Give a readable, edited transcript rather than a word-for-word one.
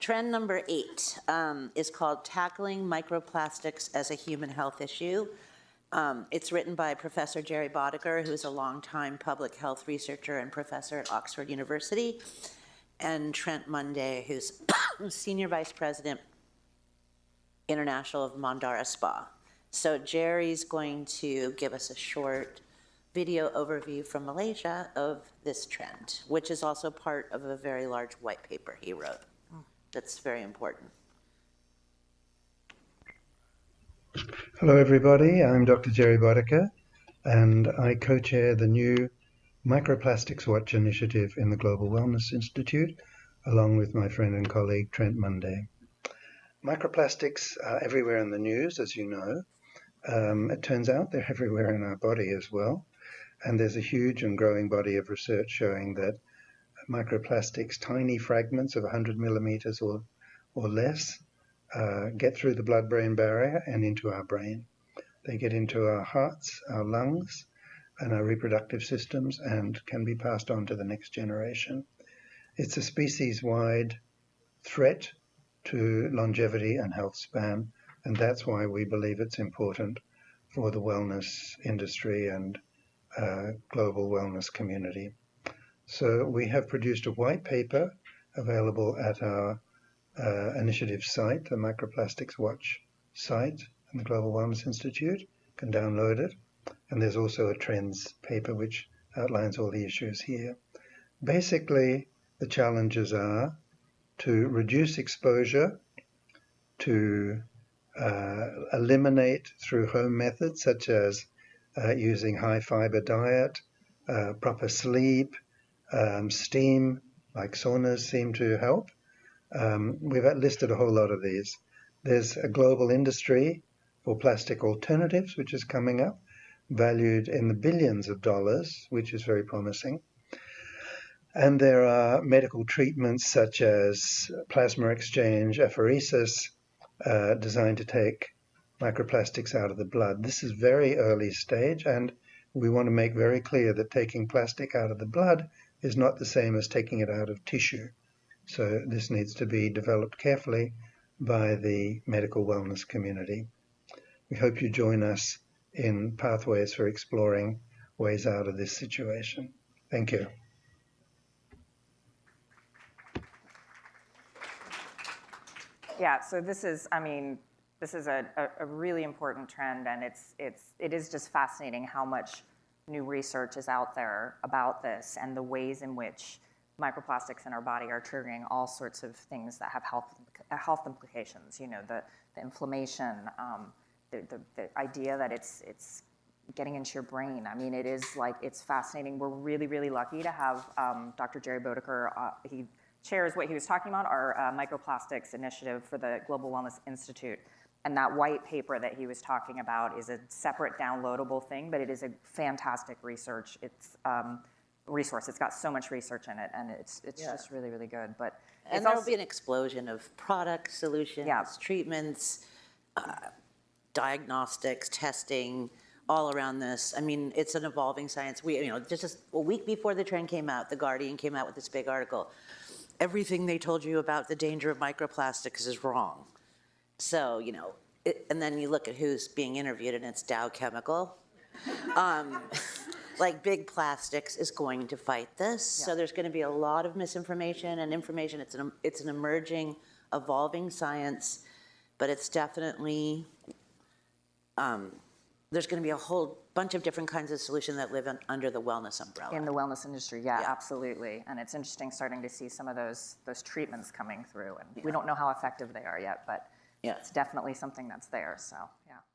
Trend number 8 is called Tackling Microplastics as a Human Health Issue. It's written by Professor Gerry Bodeker, who's a longtime public health researcher and professor at Oxford University, and Trent Munday, who's Senior Vice President International of Munday Spa. So Gerry's going to give us a short video overview from Malaysia of this trend, which is also part of a very large white paper he wrote. That's very important. Hello everybody, I'm Dr. Gerry Bodeker and I co-chair the new Microplastics Watch initiative in the Global Wellness Institute along with my friend and colleague Trent Munday. Microplastics are everywhere in the news, as you know. It turns out they're everywhere in our body as well, and there's a huge and growing body of research showing that microplastics, tiny fragments of 100 millimeters or less, get through the blood-brain barrier and into our brain. They get into our hearts, our lungs, and our reproductive systems and can be passed on to the next generation. It's a species-wide threat to longevity and health span, and that's why we believe it's important for the wellness industry and global wellness community. So we have produced a white paper available at our initiative site, the Microplastics Watch site in the Global Wellness Institute. You can download it. And there's also a trends paper which outlines all the issues here. Basically, the challenges are to reduce exposure, to eliminate through home methods such as using high fiber diet, proper sleep, steam, like saunas seem to help. We've listed a whole lot of these. There's a global industry for plastic alternatives, which is coming up, valued in the billions of dollars, which is very promising. And there are medical treatments such as plasma exchange, apheresis, designed to take microplastics out of the blood. This is very early stage, and we want to make very clear that taking plastic out of the blood is not the same as taking it out of tissue. So this needs to be developed carefully by the medical wellness community. We hope you join us in pathways for exploring ways out of this situation. Thank you. Yeah, so this is, this is a really important trend, and it is just fascinating how much new research is out there about this and the ways in which microplastics in our body are triggering all sorts of things that have health implications. You know, the inflammation, the idea that it's getting into your brain. I mean, it is like, it's fascinating. We're really, really lucky to have Dr. Gerry Bodeker. He chairs what he was talking about, our microplastics initiative for the Global Wellness Institute. And that white paper that he was talking about is a separate downloadable thing, but it is a fantastic resource. It's got so much research in it, and it's just really, really good. But and there will be an explosion of products, solutions, treatments, diagnostics, testing, all around this. I mean, it's an evolving science. Just a week before the trend came out, The Guardian came out with this big article. Everything they told you about the danger of microplastics is wrong. So, and then you look at who's being interviewed, and it's Dow Chemical. Like Big Plastics is going to fight this. Yeah. So there's going to be a lot of misinformation and information. It's an emerging, evolving science, but it's definitely, there's going to be a whole bunch of different kinds of solutions that live under the wellness umbrella. In the wellness industry, yeah, absolutely. And it's interesting starting to see some of those treatments coming through. And we don't know how effective they are yet, but it's definitely something that's there, so yeah.